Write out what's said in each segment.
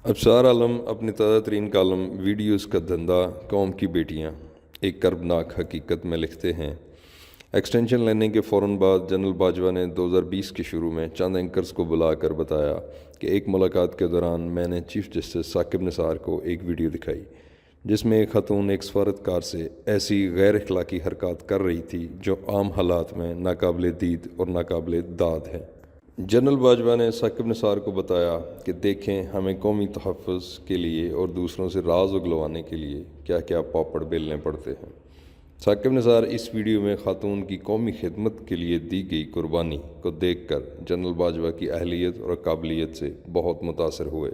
ابصار عالم اپنے تازہ ترین column videos کا دھندا قوم کی بیٹیاں ایک کربناک حقیقت میں لکھتے ہیں۔ ایکسٹینشن لینے کے فوراً بعد جنرل باجوہ نے 2020 کے شروع میں چند اینکرز کو بلا کر بتایا کہ ایک ملاقات کے دوران میں نے چیف جسٹس ثاقب نثار کو ایک ویڈیو دکھائی جس میں ایک خاتون ایک سفارتکار سے ایسی غیر اخلاقی حرکات کر رہی تھی جو عام حالات میں ناقابل دید اور ناقابل داد ہے۔ جنرل باجوہ نے ثاقب نثار کو بتایا کہ دیکھیں، ہمیں قومی تحفظ کے لیے اور دوسروں سے راز اگلوانے کے لیے کیا کیا پاپڑ بیلنے پڑتے ہیں۔ ثاقب نثار اس ویڈیو میں خاتون کی قومی خدمت کے لیے دی گئی قربانی کو دیکھ کر جنرل باجوہ کی اہلیت اور قابلیت سے بہت متاثر ہوئے۔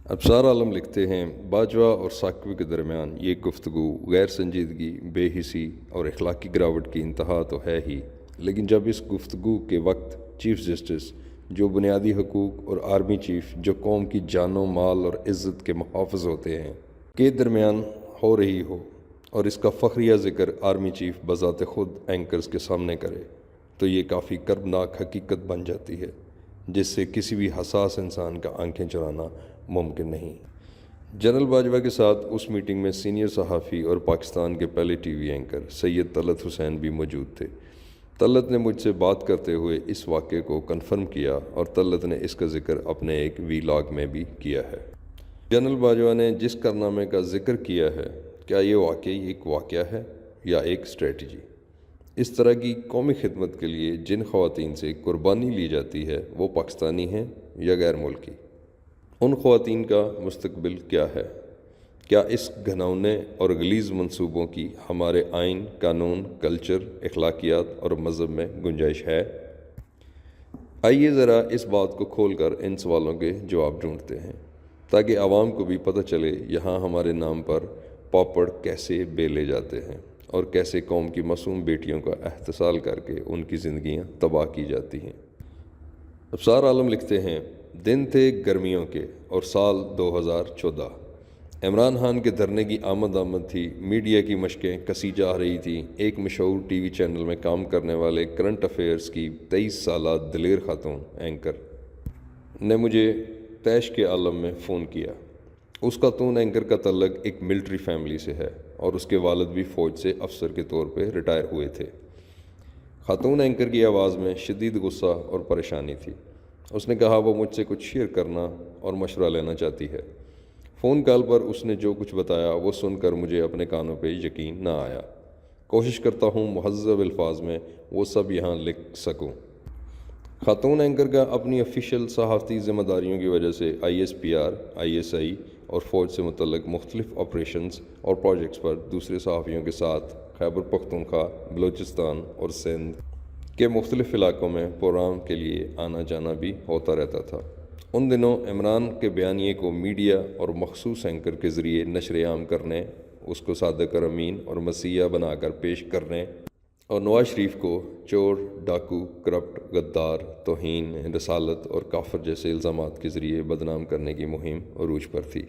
ابصار عالم لکھتے ہیں، باجوہ اور ثاقب کے درمیان یہ گفتگو غیر سنجیدگی، بے حسی اور اخلاقی گراوٹ کی انتہا تو ہے ہی، لیکن جب اس گفتگو کے وقت چیف جسٹس جو بنیادی حقوق اور آرمی چیف جو قوم کی جان و مال اور عزت کے محافظ ہوتے ہیں کے درمیان ہو رہی ہو اور اس کا فخریہ ذکر آرمی چیف بذات خود اینکرز کے سامنے کرے تو یہ کافی کربناک حقیقت بن جاتی ہے جس سے کسی بھی حساس انسان کا آنکھیں چرانا ممکن نہیں۔ جنرل باجوہ کے ساتھ اس میٹنگ میں سینئر صحافی اور پاکستان کے پہلے ٹی وی اینکر سید طلعت حسین بھی موجود تھے۔ طلعت نے مجھ سے بات کرتے ہوئے اس واقعے کو کنفرم کیا اور طلعت نے اس کا ذکر اپنے ایک ویلاگ میں بھی کیا ہے۔ جنرل باجوہ نے جس کارنامے کا ذکر کیا ہے، کیا یہ واقعی ایک واقعہ ہے یا ایک اسٹریٹجی؟ اس طرح کی قومی خدمت کے لیے جن خواتین سے قربانی لی جاتی ہے وہ پاکستانی ہیں یا غیر ملکی؟ ان خواتین کا مستقبل کیا ہے؟ کیا اس گھناؤنے اور غلیظ منصوبوں کی ہمارے آئین، قانون، کلچر، اخلاقیات اور مذہب میں گنجائش ہے؟ آئیے ذرا اس بات کو کھول کر ان سوالوں کے جواب ڈھونڈتے ہیں تاکہ عوام کو بھی پتہ چلے یہاں ہمارے نام پر پاپڑ کیسے بیلے جاتے ہیں اور کیسے قوم کی معصوم بیٹیوں کا احتسال کر کے ان کی زندگیاں تباہ کی جاتی ہیں۔ ابصار عالم لکھتے ہیں، دن تھے گرمیوں کے اور سال 2014۔ عمران خان کے دھرنے کی آمد تھی، میڈیا کی مشقیں کسی جا رہی تھیں۔ ایک مشہور ٹی وی چینل میں کام کرنے والے کرنٹ افیئرز کی 23 سالہ دلیر خاتون اینکر نے مجھے طیش کے عالم میں فون کیا۔ اس خاتون اینکر کا تعلق ایک ملٹری فیملی سے ہے اور اس کے والد بھی فوج سے افسر کے طور پہ ریٹائر ہوئے تھے۔ خاتون اینکر کی آواز میں شدید غصہ اور پریشانی تھی۔ اس نے کہا وہ مجھ سے کچھ شیئر کرنا اور مشورہ لینا چاہتی ہے۔ فون کال پر اس نے جو کچھ بتایا وہ سن کر مجھے اپنے کانوں پہ یقین نہ آیا۔ کوشش کرتا ہوں مہذب الفاظ میں وہ سب یہاں لکھ سکوں۔ خاتون اینکر کا اپنی آفیشیل صحافتی ذمہ داریوں کی وجہ سے ISPR، ISI اور فوج سے متعلق مختلف آپریشنز اور پروجیکٹس پر دوسرے صحافیوں کے ساتھ خیبر پختونخوا، بلوچستان اور سندھ کے مختلف علاقوں میں پروگرام کے لیے آنا جانا بھی ہوتا رہتا تھا۔ ان دنوں عمران کے بیانیے کو میڈیا اور مخصوص اینکر کے ذریعے نشر عام کرنے، اس کو صادق اور امین اور مسیحا بنا کر پیش کرنے اور نواز شریف کو چور، ڈاکو، کرپٹ، غدار، توہین رسالت اور کافر جیسے الزامات کے ذریعے بدنام کرنے کی مہم عروج پر تھی۔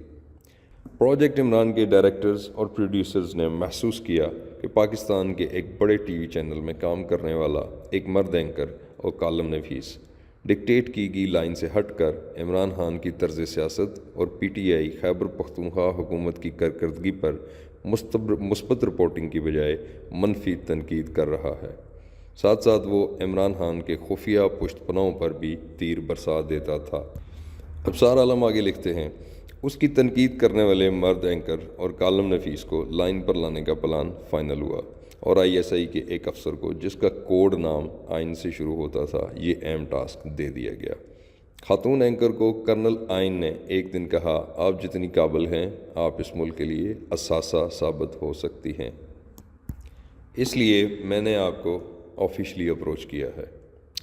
پروجیکٹ عمران کے ڈائریکٹرز اور پروڈیوسرز نے محسوس کیا کہ پاکستان کے ایک بڑے ٹی وی چینل میں کام کرنے والا ایک مرد اینکر اور کالم نویس ڈکٹیٹ کی گئی لائن سے ہٹ کر عمران خان کی طرز سیاست اور PTI خیبر پختونخوا حکومت کی کارکردگی پر مثبت رپورٹنگ کی بجائے منفی تنقید کر رہا ہے۔ ساتھ ساتھ وہ عمران خان کے خفیہ پشت پناہوں پر بھی تیر برسا دیتا تھا۔ ابصار عالم آگے لکھتے ہیں، اس کی تنقید کرنے والے مرد اینکر اور کالم نویس کو لائن پر لانے کا پلان فائنل ہوا اور ISI کے ایک افسر کو جس کا کوڈ نام آئین سے شروع ہوتا تھا یہ اہم ٹاسک دے دیا گیا۔ خاتون اینکر کو کرنل آئین نے ایک دن کہا، آپ جتنی قابل ہیں آپ اس ملک کے لیے اثاثہ ثابت ہو سکتی ہیں، اس لیے میں نے آپ کو آفیشلی اپروچ کیا ہے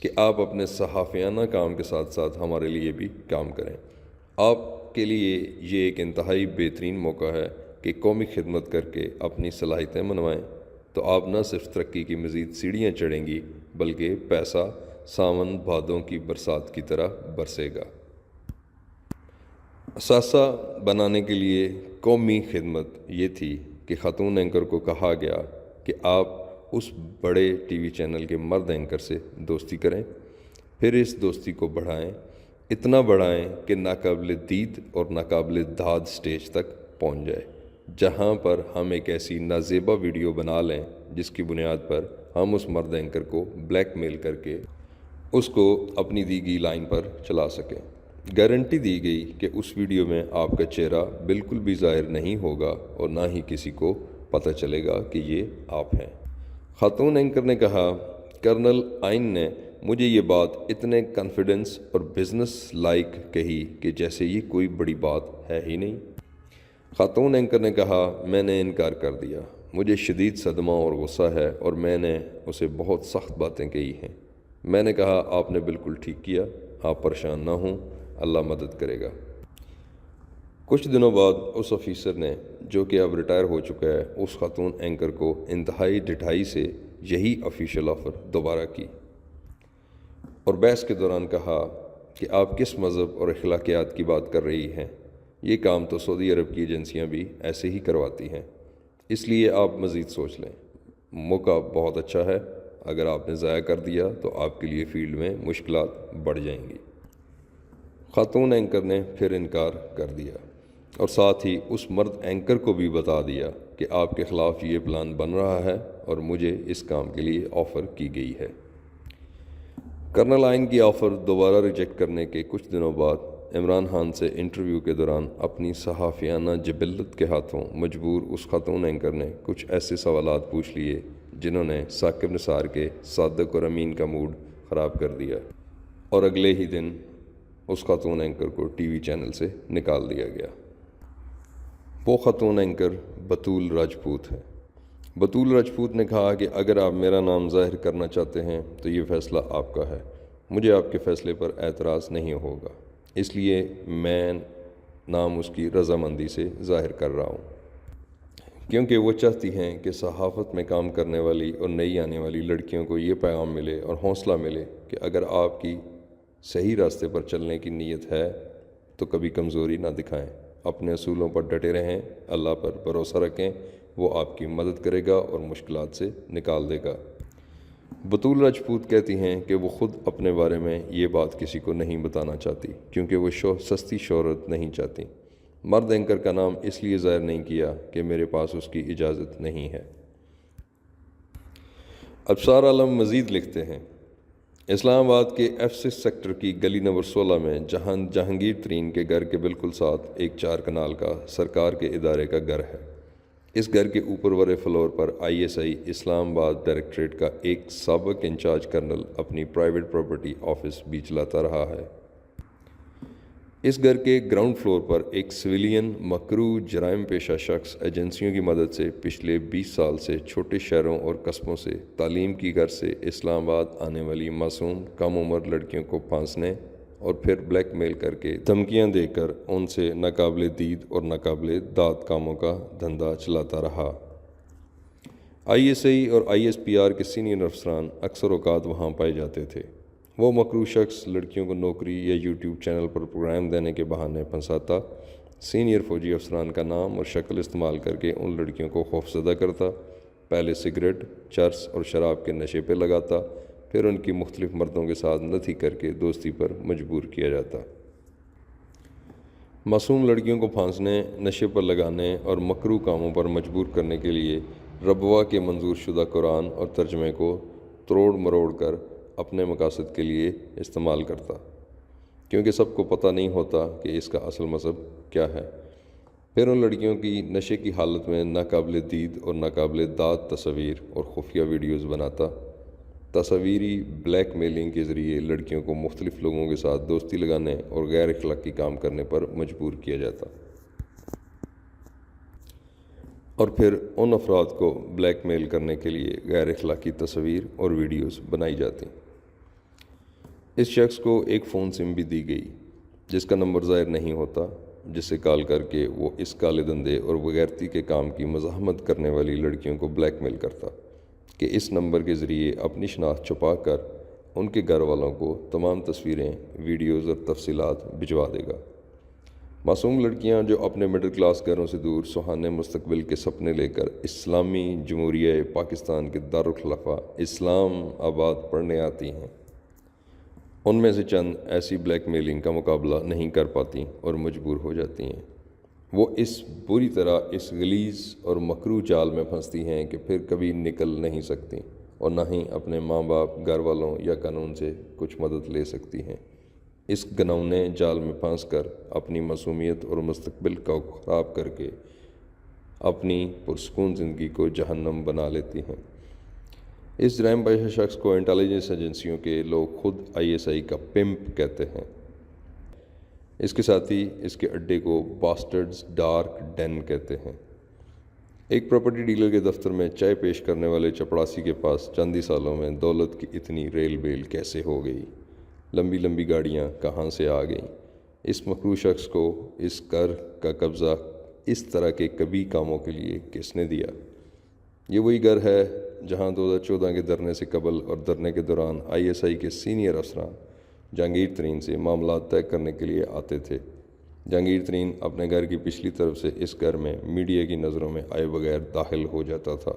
کہ آپ اپنے صحافیانہ کام کے ساتھ ساتھ ہمارے لیے بھی کام کریں۔ آپ کے لیے یہ ایک انتہائی بہترین موقع ہے کہ قومی خدمت کر کے اپنی صلاحیتیں منوائیں، تو آپ نہ صرف ترقی کی مزید سیڑھیاں چڑھیں گی بلکہ پیسہ ساون بھادوں کی برسات کی طرح برسے گا۔ اثاثہ بنانے کے لیے قومی خدمت یہ تھی کہ خاتون اینکر کو کہا گیا کہ آپ اس بڑے ٹی وی چینل کے مرد اینکر سے دوستی کریں، پھر اس دوستی کو بڑھائیں، اتنا بڑھائیں کہ ناقابل دید اور ناقابل داد سٹیج تک پہنچ جائے، جہاں پر ہم ایک ایسی نازیبا ویڈیو بنا لیں جس کی بنیاد پر ہم اس مرد اینکر کو بلیک میل کر کے اس کو اپنی دی گئی لائن پر چلا سکیں۔ گارنٹی دی گئی کہ اس ویڈیو میں آپ کا چہرہ بالکل بھی ظاہر نہیں ہوگا اور نہ ہی کسی کو پتہ چلے گا کہ یہ آپ ہیں۔ خاتون اینکر نے کہا، کرنل آئین نے مجھے یہ بات اتنے کانفیڈنس اور بزنس لائک کہی کہ جیسے یہ کوئی بڑی بات ہے ہی نہیں۔ خاتون اینکر نے کہا، میں نے انکار کر دیا، مجھے شدید صدمہ اور غصہ ہے اور میں نے اسے بہت سخت باتیں کہی ہیں۔ میں نے کہا، آپ نے بالکل ٹھیک کیا، آپ پریشان نہ ہوں، اللہ مدد کرے گا۔ کچھ دنوں بعد اس آفیسر نے، جو کہ اب ریٹائر ہو چکا ہے، اس خاتون اینکر کو انتہائی ڈٹھائی سے یہی آفیشیل آفر دوبارہ کی اور بحث کے دوران کہا کہ آپ کس مذہب اور اخلاقیات کی بات کر رہی ہیں؟ یہ کام تو سعودی عرب کی ایجنسیاں بھی ایسے ہی کرواتی ہیں، اس لیے آپ مزید سوچ لیں۔ موقع بہت اچھا ہے، اگر آپ نے ضائع کر دیا تو آپ کے لیے فیلڈ میں مشکلات بڑھ جائیں گی۔ خاتون اینکر نے پھر انکار کر دیا اور ساتھ ہی اس مرد اینکر کو بھی بتا دیا کہ آپ کے خلاف یہ پلان بن رہا ہے اور مجھے اس کام کے لیے آفر کی گئی ہے۔ کرنل آئین کی آفر دوبارہ ریجیکٹ کرنے کے کچھ دنوں بعد عمران خان سے انٹرویو کے دوران اپنی صحافیانہ جبلت کے ہاتھوں مجبور اس خاتون اینکر نے کچھ ایسے سوالات پوچھ لیے جنہوں نے ثاقب نثار کے صادق اور امین کا موڈ خراب کر دیا اور اگلے ہی دن اس خاتون اینکر کو ٹی وی چینل سے نکال دیا گیا۔ وہ خاتون اینکر بطول راجپوت ہے۔ بطول راجپوت نے کہا کہ اگر آپ میرا نام ظاہر کرنا چاہتے ہیں تو یہ فیصلہ آپ کا ہے، مجھے آپ کے فیصلے پر اعتراض نہیں ہوگا، اس لیے میں نام اس کی رضامندی سے ظاہر کر رہا ہوں، کیونکہ وہ چاہتی ہیں کہ صحافت میں کام کرنے والی اور نئی آنے والی لڑکیوں کو یہ پیغام ملے اور حوصلہ ملے کہ اگر آپ کی صحیح راستے پر چلنے کی نیت ہے تو کبھی کمزوری نہ دکھائیں، اپنے اصولوں پر ڈٹے رہیں، اللہ پر بھروسہ رکھیں، وہ آپ کی مدد کرے گا اور مشکلات سے نکال دے گا۔ بطول راجپوت کہتی ہیں کہ وہ خود اپنے بارے میں یہ بات کسی کو نہیں بتانا چاہتی کیونکہ وہ سستی شہرت نہیں چاہتی۔ مرد اینکر کا نام اس لیے ظاہر نہیں کیا کہ میرے پاس اس کی اجازت نہیں ہے۔ ابصار عالم مزید لکھتے ہیں، اسلام آباد کے F6 سیکٹر کی گلی نمبر 16 میں جہانگیر ترین کے گھر کے بالکل ساتھ ایک 4 کنال کا سرکار کے ادارے کا گھر ہے۔ اس گھر کے اوپر والے فلور پر ISI اسلام آباد ڈائریکٹریٹ کا ایک سابق انچارج کرنل اپنی پرائیویٹ پراپرٹی آفس بھی چلاتا رہا ہے۔ اس گھر کے گراؤنڈ فلور پر ایک سویلین مکروہ جرائم پیشہ شخص ایجنسیوں کی مدد سے پچھلے 20 سال سے چھوٹے شہروں اور قصبوں سے تعلیم کی غرض سے اسلام آباد آنے والی معصوم کم عمر لڑکیوں کو پھانسنے اور پھر بلیک میل کر کے دھمکیاں دے کر ان سے ناقابل دید اور ناقابل داد کاموں کا دھندا چلاتا رہا۔ ISI اور ISPR کے سینئر افسران اکثر اوقات وہاں پائے جاتے تھے۔ وہ مکروہ شخص لڑکیوں کو نوکری یا یوٹیوب چینل پر پروگرام دینے کے بہانے پھنساتا، سینئر فوجی افسران کا نام اور شکل استعمال کر کے ان لڑکیوں کو خوفزدہ کرتا، پہلے سگریٹ، چرس اور شراب کے نشے پہ لگاتا، پھر ان کی مختلف مردوں کے ساتھ نتھی کر کے دوستی پر مجبور کیا جاتا۔ معصوم لڑکیوں کو پھانسنے، نشے پر لگانے اور مکروہ کاموں پر مجبور کرنے کے لیے ربوہ کے منظور شدہ قرآن اور ترجمے کو تروڑ مروڑ کر اپنے مقاصد کے لیے استعمال کرتا، کیونکہ سب کو پتہ نہیں ہوتا کہ اس کا اصل مذہب کیا ہے۔ پھر ان لڑکیوں کی نشے کی حالت میں ناقابل دید اور ناقابل داد تصاویر اور خفیہ ویڈیوز بناتا، تصویری بلیک میلنگ کے ذریعے لڑکیوں کو مختلف لوگوں کے ساتھ دوستی لگانے اور غیر اخلاقی کام کرنے پر مجبور کیا جاتا، اور پھر ان افراد کو بلیک میل کرنے کے لیے غیر اخلاقی تصاویر اور ویڈیوز بنائی جاتی۔ اس شخص کو ایک فون سم بھی دی گئی جس کا نمبر ظاہر نہیں ہوتا، جس سے کال کر کے وہ اس کالے دھندے اور بغیرتی کے کام کی مزاحمت کرنے والی لڑکیوں کو بلیک میل کرتا کہ اس نمبر کے ذریعے اپنی شناخت چھپا کر ان کے گھر والوں کو تمام تصویریں، ویڈیوز اور تفصیلات بھجوا دے گا۔ معصوم لڑکیاں جو اپنے مڈل کلاس گھروں سے دور سہانے مستقبل کے سپنے لے کر اسلامی جمہوریہ پاکستان کے دارالخلافہ اسلام آباد پڑھنے آتی ہیں، ان میں سے چند ایسی بلیک میلنگ کا مقابلہ نہیں کر پاتی اور مجبور ہو جاتی ہیں۔ وہ اس بری طرح اس غلیظ اور مکروہ جال میں پھنستی ہیں کہ پھر کبھی نکل نہیں سکتی اور نہ ہی اپنے ماں باپ، گھر والوں یا قانون سے کچھ مدد لے سکتی ہیں۔ اس گھنونے جال میں پھنس کر اپنی معصومیت اور مستقبل کو خراب کر کے اپنی پرسکون زندگی کو جہنم بنا لیتی ہیں۔ اس جرائم پیشہ شخص کو انٹیلیجنس ایجنسیوں کے لوگ خود ISI کا پمپ کہتے ہیں۔ اس کے ساتھ ہی اس کے اڈے کو باسٹرڈز ڈارک ڈین کہتے ہیں۔ ایک پراپرٹی ڈیلر کے دفتر میں چائے پیش کرنے والے چپڑاسی کے پاس چند ہی سالوں میں دولت کی اتنی ریل بیل کیسے ہو گئی؟ لمبی لمبی گاڑیاں کہاں سے آ گئیں؟ اس مکروہ شخص کو اس گھر کا قبضہ اس طرح کے کبھی کاموں کے لیے کس نے دیا؟ یہ وہی گھر ہے جہاں 2014 کے دھرنے سے قبل اور دھرنے کے دوران ISI کے سینئر افسران جہانگیر ترین سے معاملات طے کرنے کے لیے آتے تھے۔ جہانگیر ترین اپنے گھر کی پچھلی طرف سے اس گھر میں میڈیا کی نظروں میں آئے بغیر داخل ہو جاتا تھا۔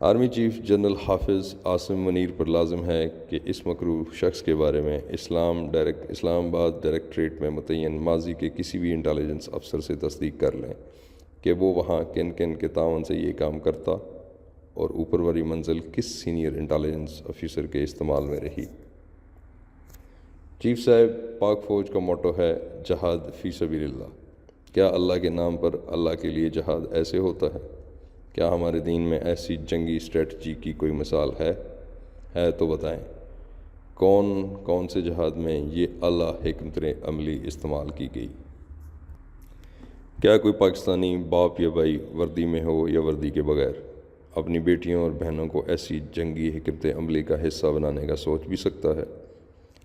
آرمی چیف جنرل حافظ عاصم منیر پر لازم ہے کہ اس مکروہ شخص کے بارے میں اسلام آباد ڈائریکٹریٹ میں متعین ماضی کے کسی بھی انٹیلیجنس افسر سے تصدیق کر لیں کہ وہ وہاں کن کن کے تعاون سے یہ کام کرتا اور اوپر والی منزل کس سینئر انٹیلیجنس افیسر کے استعمال میں رہی۔ چیف صاحب، پاک فوج کا موٹو ہے جہاد فی سبیل اللہ۔ کیا اللہ کے نام پر اللہ کے لیے جہاد ایسے ہوتا ہے؟ کیا ہمارے دین میں ایسی جنگی اسٹریٹجی کی کوئی مثال ہے تو بتائیں۔ کون سے جہاد میں یہ اعلیٰ حکمت عملی استعمال کی گئی؟ کیا کوئی پاکستانی باپ یا بھائی وردی میں ہو یا وردی کے بغیر اپنی بیٹیوں اور بہنوں کو ایسی جنگی حکمت عملی کا حصہ بنانے کا سوچ بھی سکتا ہے؟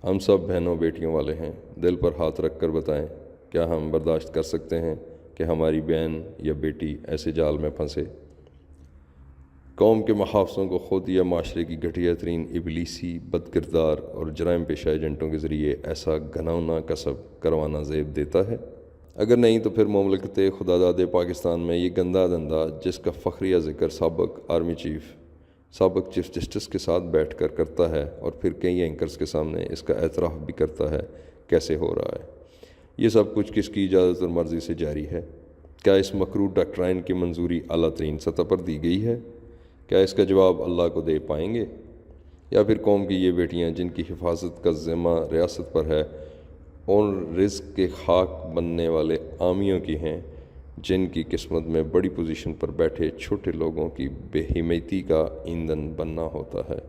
ہم سب بہنوں بیٹیوں والے ہیں، دل پر ہاتھ رکھ کر بتائیں، کیا ہم برداشت کر سکتے ہیں کہ ہماری بہن یا بیٹی ایسے جال میں پھنسے؟ قوم کے محافظوں کو خود یا معاشرے کی گھٹیا ترین ابلیسی بد کردار اور جرائم پیشہ ایجنٹوں کے ذریعے ایسا گھناؤنا کسب کروانا زیب دیتا ہے؟ اگر نہیں تو پھر مملکت خداداد پاکستان میں یہ گندا دھندا جس کا فخریہ ذکر سابق چیف جسٹس کے ساتھ بیٹھ کر کرتا ہے اور پھر کئی اینکرز کے سامنے اس کا اعتراف بھی کرتا ہے، کیسے ہو رہا ہے؟ یہ سب کچھ کس کی اجازت اور مرضی سے جاری ہے؟ کیا اس مکروہ ڈاکٹرائن کی منظوری اعلیٰ ترین سطح پر دی گئی ہے؟ کیا اس کا جواب اللہ کو دے پائیں گے؟ یا پھر قوم کی یہ بیٹیاں جن کی حفاظت کا ذمہ ریاست پر ہے اور رزق کے خاک بننے والے عامیوں کی ہیں، جن کی قسمت میں بڑی پوزیشن پر بیٹھے چھوٹے لوگوں کی بے حمیتی کا ایندھن بننا ہوتا ہے؟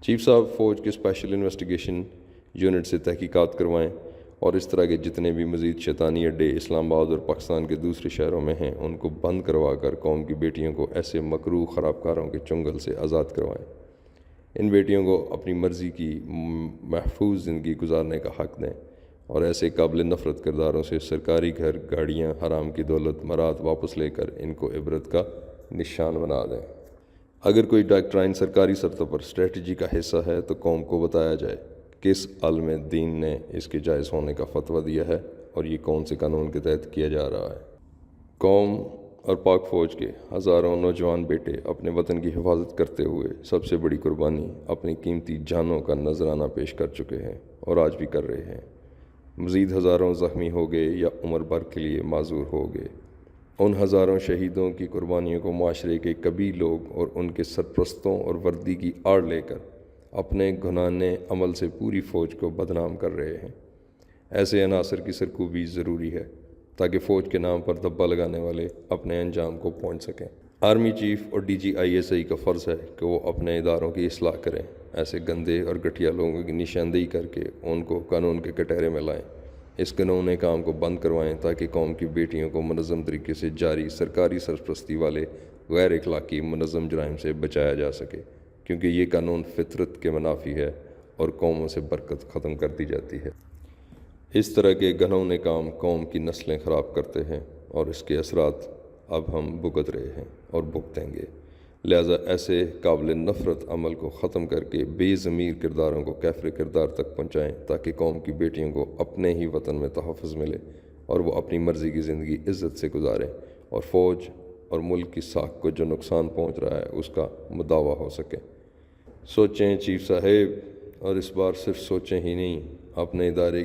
چیف صاحب، فوج کے اسپیشل انویسٹیگیشن یونٹ سے تحقیقات کروائیں اور اس طرح کے جتنے بھی مزید شیطانی اڈے اسلام آباد اور پاکستان کے دوسرے شہروں میں ہیں ان کو بند کروا کر قوم کی بیٹیوں کو ایسے مکروہ خراب کاروں کے چنگل سے آزاد کروائیں۔ ان بیٹیوں کو اپنی مرضی کی محفوظ زندگی گزارنے کا حق دیں اور ایسے قابل نفرت کرداروں سے سرکاری گھر، گاڑیاں، حرام کی دولت، مراد واپس لے کر ان کو عبرت کا نشان بنا دیں۔ اگر کوئی ڈاکٹرائن سرکاری سطح پر اسٹریٹجی کا حصہ ہے تو قوم کو بتایا جائے کس عالم دین نے اس کے جائز ہونے کا فتویٰ دیا ہے اور یہ کون سے قانون کے تحت کیا جا رہا ہے۔ قوم اور پاک فوج کے ہزاروں نوجوان بیٹے اپنے وطن کی حفاظت کرتے ہوئے سب سے بڑی قربانی اپنی قیمتی جانوں کا نذرانہ پیش کر چکے ہیں اور آج بھی کر رہے ہیں۔ مزید ہزاروں زخمی ہو گئے یا عمر بھر کے لیے معذور ہو گئے۔ ان ہزاروں شہیدوں کی قربانیوں کو معاشرے کے کبھی لوگ اور ان کے سرپرستوں اور وردی کی آڑ لے کر اپنے گھنانے عمل سے پوری فوج کو بدنام کر رہے ہیں۔ ایسے عناصر کی سرکوبی ضروری ہے تاکہ فوج کے نام پر دھبا لگانے والے اپنے انجام کو پہنچ سکیں۔ آرمی چیف اور DG ISI کا فرض ہے کہ وہ اپنے اداروں کی اصلاح کریں، ایسے گندے اور گھٹیا لوگوں کی نشاندہی کر کے ان کو قانون کے کٹہرے میں لائیں، اس گھنونے کام کو بند کروائیں تاکہ قوم کی بیٹیوں کو منظم طریقے سے جاری سرکاری سرپرستی والے غیر اخلاقی منظم جرائم سے بچایا جا سکے، کیونکہ یہ قانون فطرت کے منافی ہے اور قوموں سے برکت ختم کر دی جاتی ہے۔ اس طرح کے گھنونے کام قوم کی نسلیں خراب کرتے ہیں اور اس کے اثرات اب ہم بھگت رہے ہیں اور بھگتیں گے۔ لہٰذا ایسے قابل نفرت عمل کو ختم کر کے بے ضمیر کرداروں کو کیفر کردار تک پہنچائیں تاکہ قوم کی بیٹیوں کو اپنے ہی وطن میں تحفظ ملے اور وہ اپنی مرضی کی زندگی عزت سے گزاریں اور فوج اور ملک کی ساکھ کو جو نقصان پہنچ رہا ہے اس کا مداوع ہو سکے۔ سوچیں چیف صاحب۔ اور اس بار صرف سوچیں ہی نہیں، اپنے ادارے